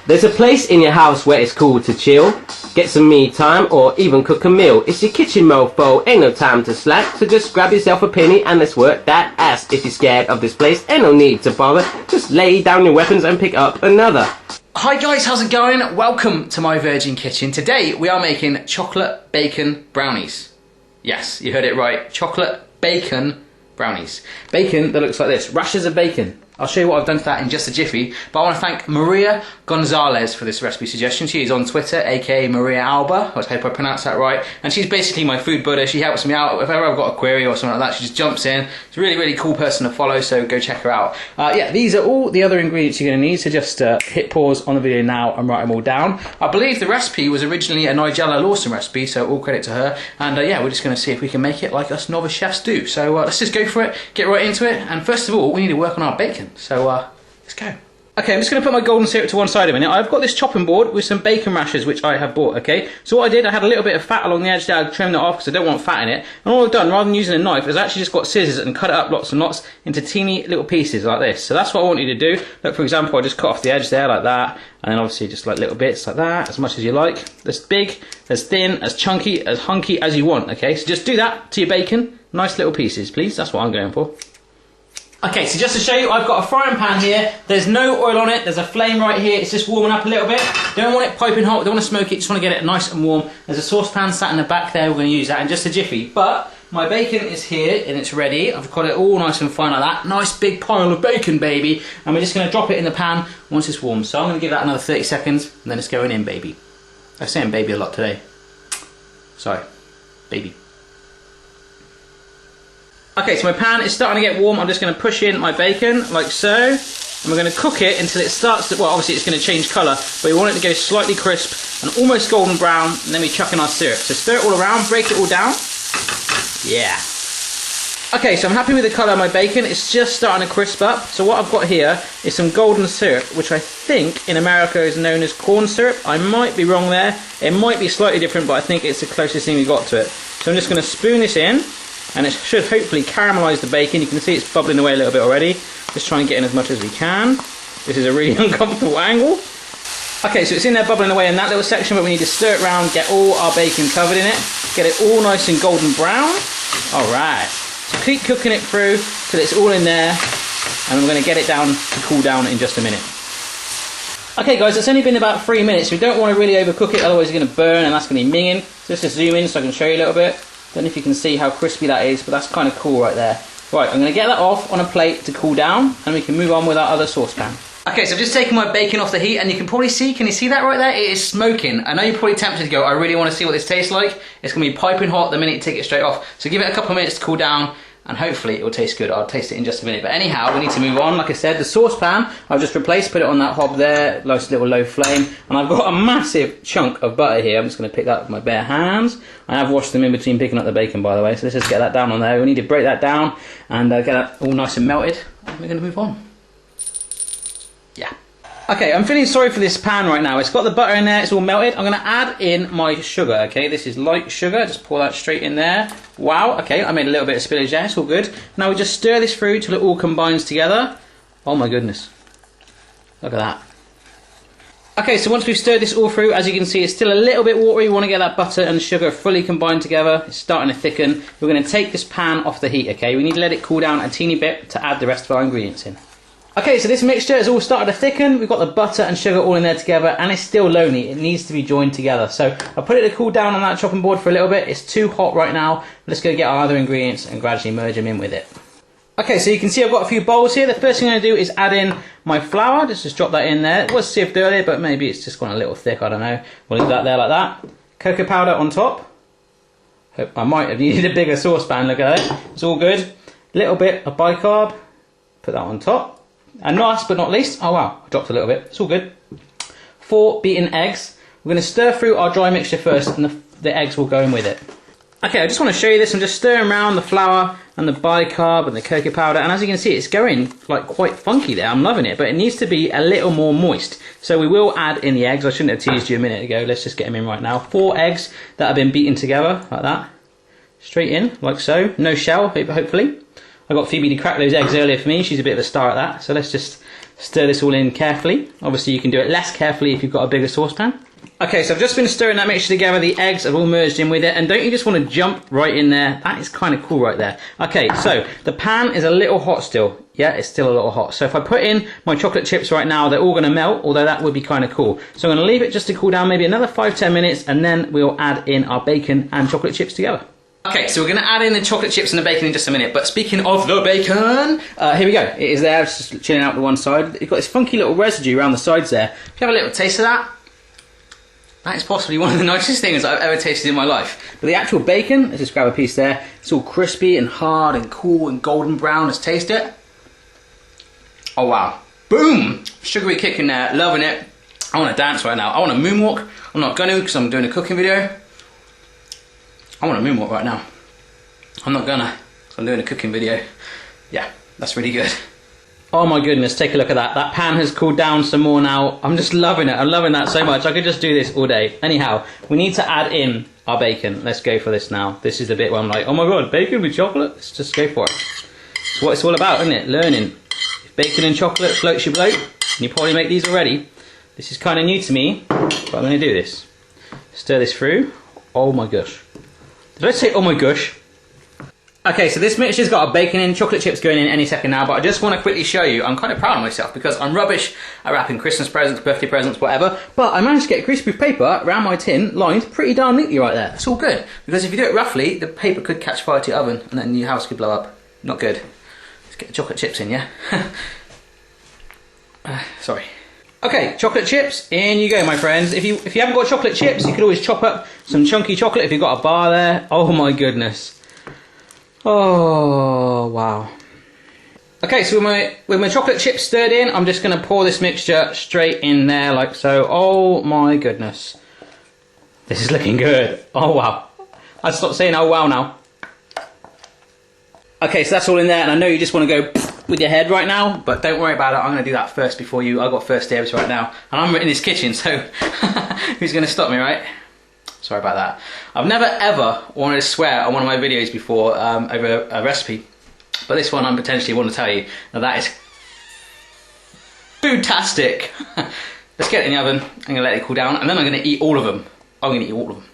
There's a place in your house where it's cool to chill, get some me time or even cook a meal. It's your kitchen mofo, ain't no time to slack, so just grab yourself a penny and let's work that ass. If you're scared of this place, ain't no need to bother, just lay down your weapons and pick up another. Hi guys, how's it going? Welcome to Myvirginkitchen. Today we are making chocolate bacon brownies. Yes, you heard it right, chocolate bacon brownies. Bacon that looks like this, rashers of bacon. I'll show you what I've done to that in just a jiffy, but I want to thank Maria Gonzalez for this recipe suggestion. She is on Twitter, aka Maria Alba, I hope I pronounced that right, and she's basically my food Buddha. She helps me out if ever I've got a query or something like that. She just jumps in. It's a really, really cool person to follow, so go check her out. Yeah, these are all the other ingredients you're going to need, so just hit pause on the video now and write them all down. I believe the recipe was originally a Nigella Lawson recipe, so all credit to her, and yeah, we're just going to see if we can make it like us novice chefs do. So let's just go for it, get right into it, and first of all, we need to work on our bacon. So let's go. Okay, I'm just going to put my golden syrup to one side a minute. I've got this chopping board with some bacon rashers which I have bought, okay? So what I did, I had a little bit of fat along the edge there. I trimmed that off because I don't want fat in it. And all I've done, rather than using a knife, is I actually just got scissors and cut it up lots and lots into teeny little pieces like this. So that's what I want you to do. Look, for example, I just cut off the edge there like that. And then obviously just like little bits like that, as much as you like. As big, as thin, as chunky, as hunky as you want, okay? So just do that to your bacon. Nice little pieces, please. That's what I'm going for. Okay, so just to show you, I've got a frying pan here. There's no oil on it. There's a flame right here. It's just warming up a little bit. Don't want it piping hot. Don't want to smoke it. Just want to get it nice and warm. There's a saucepan sat in the back there. We're going to use that in just a jiffy. But my bacon is here and it's ready. I've got it all nice and fine like that. Nice big pile of bacon, baby. And we're just going to drop it in the pan once it's warm. So I'm going to give that another 30 seconds and then it's going in, baby. I'm saying baby a lot today. Sorry, baby. Okay, so my pan is starting to get warm. I'm just going to push in my bacon, like so. And we're going to cook it until it starts to, well, obviously it's going to change colour, but we want it to go slightly crisp and almost golden brown, and then we chuck in our syrup. So stir it all around, break it all down. Yeah. Okay, so I'm happy with the colour of my bacon. It's just starting to crisp up. So what I've got here is some golden syrup, which I think in America is known as corn syrup. I might be wrong there. It might be slightly different, but I think it's the closest thing we got to it. So I'm just going to spoon this in. And it should hopefully caramelise the bacon. You can see it's bubbling away a little bit already. Just try and get in as much as we can. This is a really uncomfortable angle. Okay, so it's in there bubbling away in that little section, but we need to stir it around, get all our bacon covered in it, get it all nice and golden brown. Alright, so keep cooking it through till it's all in there, and I'm going to get it down to cool down in just a minute. Okay guys, it's only been about 3 minutes. We don't want to really overcook it, otherwise it's going to burn and that's going to be minging. So let's just zoom in so I can show you a little bit. Don't know if you can see how crispy that is, but that's kind of cool right there. Right, I'm going to get that off on a plate to cool down, and we can move on with our other saucepan. Okay, so I've just taken my bacon off the heat, and you can probably see, can you see that right there? It is smoking. I know you're probably tempted to go, I really want to see what this tastes like. It's going to be piping hot the minute you take it straight off. So give it a couple of minutes to cool down, and hopefully it will taste good. I'll taste it in just a minute. But anyhow, we need to move on. Like I said, the saucepan, I've just replaced, put it on that hob there, nice little low flame. And I've got a massive chunk of butter here. I'm just going to pick that with my bare hands. I have washed them in between picking up the bacon, by the way. So let's just get that down on there. We need to break that down and get that all nice and melted. And we're going to move on. Yeah. Okay, I'm feeling sorry for this pan right now. It's got the butter in there, it's all melted. I'm going to add in my sugar, okay? This is light sugar, just pour that straight in there. Wow, okay, I made a little bit of spillage there, it's all good. Now we just stir this through till it all combines together. Oh my goodness. Look at that. Okay, so once we've stirred this all through, as you can see, it's still a little bit watery. We want to get that butter and sugar fully combined together. It's starting to thicken. We're going to take this pan off the heat, okay? We need to let it cool down a teeny bit to add the rest of our ingredients in. Okay, so this mixture has all started to thicken. We've got the butter and sugar all in there together, and it's still lonely. It needs to be joined together. So I put it to cool down on that chopping board for a little bit. It's too hot right now. Let's go get our other ingredients and gradually merge them in with it. Okay, so you can see I've got a few bowls here. The first thing I'm going to do is add in my flour. Just drop that in there. It was sieved earlier, but maybe it's just gone a little thick. I don't know. We'll leave that there like that. Cocoa powder on top. I might have needed a bigger saucepan. Look at it. It's all good. Little bit of bicarb. Put that on top. And last but not least, oh wow, I dropped a little bit, it's all good. 4 beaten eggs. We're going to stir through our dry mixture first and the eggs will go in with it. Okay, I just want to show you this. I'm just stirring around the flour and the bicarb and the cocoa powder, and as you can see it's going like quite funky there. I'm loving it, but it needs to be a little more moist. So we will add in the eggs. I shouldn't have teased you a minute ago. Let's just get them in right now. 4 eggs that have been beaten together like that. Straight in, like so. No shell, hopefully. I got Phoebe to crack those eggs earlier for me. She's a bit of a star at that. So let's just Stir this all in carefully. Obviously you can do it less carefully if you've got a bigger saucepan. Okay, so I've just been stirring that mixture together. The eggs have all merged in with it. And don't you just want to jump right in there? That is kind of cool right there. Okay, so the pan is a little hot still. Yeah, it's still a little hot. So if I put in my chocolate chips right now, they're all going to melt, although that would be kind of cool. So I'm going to leave it just to cool down maybe another 5-10 minutes, and then we'll add in our bacon and chocolate chips together. Okay, so we're going to add in the chocolate chips and the bacon in just a minute, but speaking of the bacon, here we go. It is there, it's just chilling out to one side. It's got this funky little residue around the sides there. If you have a little taste of that, that is possibly one of the nicest things I've ever tasted in my life. But the actual bacon, let's just grab a piece there. It's all crispy and hard and cool and golden brown. Let's taste it. Oh wow. Boom! Sugary kick in there, loving it. I want to dance right now. I want to moonwalk. I'm not going to because I'm doing a cooking video. I want to moonwalk right now. I'm not gonna, because I'm doing a cooking video. Yeah, that's really good. Oh my goodness, take a look at that. That pan has cooled down some more now. I'm just loving it. I'm loving that so much. I could just do this all day. Anyhow, we need to add in our bacon. Let's go for this now. This is the bit where I'm like, oh my god, bacon with chocolate? Let's just go for it. It's what it's all about, isn't it? Learning. If bacon and chocolate floats your boat, and you probably make these already. This is kind of new to me, but I'm going to do this. Stir this through. Oh my gosh. Did I say oh my gosh? Okay, so this mixture's got our bacon in, chocolate chips going in any second now, but I just want to quickly show you, I'm kind of proud of myself because I'm rubbish at wrapping Christmas presents, birthday presents, whatever, but I managed to get greaseproof paper around my tin lined pretty darn neatly right there. It's all good, because if you do it roughly, the paper could catch fire to your oven and then your house could blow up. Not good. Let's get the chocolate chips in, yeah? Sorry. Okay, chocolate chips, in you go, my friends. If you haven't got chocolate chips, you could always chop up some chunky chocolate if you've got a bar there. Oh my goodness. Oh, wow. Okay, so with my chocolate chips stirred in, I'm just going to pour this mixture straight in there like so. Oh my goodness. This is looking good. Oh wow. I'll stop saying oh wow now. Okay, so that's all in there, and I know you just want to go with your head right now, but don't worry about it. I'm going to do that first before you. I've got first dibs right now, and I'm in this kitchen, so who's going to stop me, right? Sorry about that. I've never ever wanted to swear on one of my videos before over a recipe, but this one I potentially want to tell you. Now that is foodtastic. Let's get it in the oven. I'm going to let it cool down, and then I'm going to eat all of them. I'm going to eat all of them.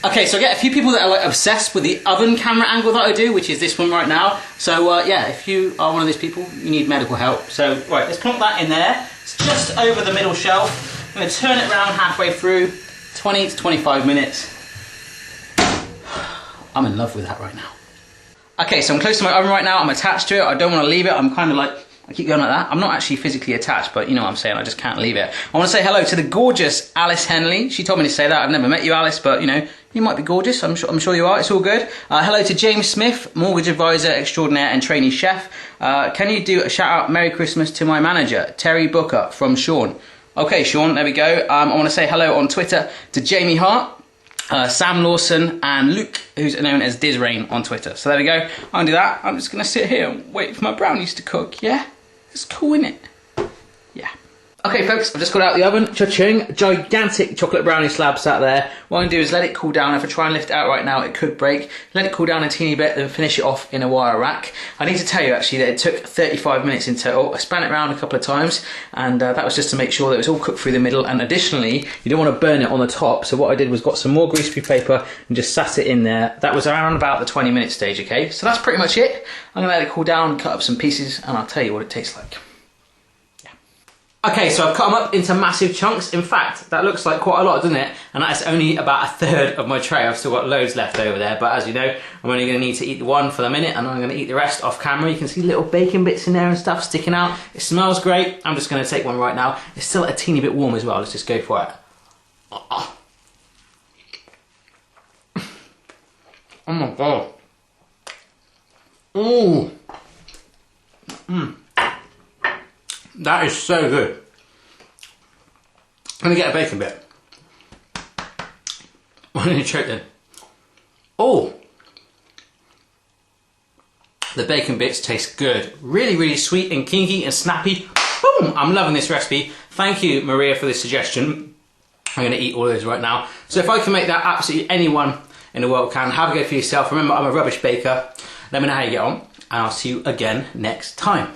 Okay, so I get a few people that are like obsessed with the oven camera angle that I do, which is this one right now. So yeah, if you are one of these people, you need medical help. So right, let's plonk that in there. It's just over the middle shelf. I'm going to turn it around halfway through, 20 to 25 minutes. I'm in love with that right now. Okay, so I'm close to my oven right now. I'm attached to it. I don't want to leave it. I'm kind of like, I keep going like that. I'm not actually physically attached, but you know what I'm saying. I just can't leave it. I want to say hello to the gorgeous Alice Henley. She told me to say that. I've never met you, Alice, but you know, you might be gorgeous. I'm sure you are. It's all good. Hello to James Smith, mortgage advisor extraordinaire and trainee chef. Can you do a shout out Merry Christmas to my manager, Terry Booker from Sean? Okay, Sean, there we go. I want to say hello on Twitter to Jamie Hart, Sam Lawson, and Luke, who's known as Dizrain on Twitter. So there we go. I'm going to do that. I'm just going to sit here and wait for my brownies to cook, yeah? It's cool, isn't it? Yeah. Okay, folks, I've just got out of the oven. Cha-ching. Gigantic chocolate brownie slab sat there. What I'm going to do is let it cool down. If I try and lift it out right now, it could break. Let it cool down a teeny bit, then finish it off in a wire rack. I need to tell you, actually, that it took 35 minutes in total. I span it around a couple of times, and that was just to make sure that it was all cooked through the middle. And additionally, you don't want to burn it on the top. So what I did was got some more greaseproof paper and just sat it in there. That was around about the 20-minute stage, okay? So that's pretty much it. I'm going to let it cool down, cut up some pieces, and I'll tell you what it tastes like. Okay, so I've cut them up into massive chunks. In fact, that looks like quite a lot, doesn't it? And that's only about a third of my tray. I've still got loads left over there, but as you know, I'm only going to need to eat one for the minute, and I'm going to eat the rest off camera. You can see little bacon bits in there and stuff sticking out. It smells great. I'm just going to take one right now. It's still a teeny bit warm as well. Let's just go for it. Oh my god. Ooh. Mmm. That is so good. I'm going to get a bacon bit. I'm going to choke then. Oh! The bacon bits taste good. Really, really sweet and kinky and snappy. Boom! I'm loving this recipe. Thank you, Maria, for this suggestion. I'm going to eat all of those right now. So if I can make that, absolutely anyone in the world can. Have a go for yourself. Remember, I'm a rubbish baker. Let me know how you get on. And I'll see you again next time.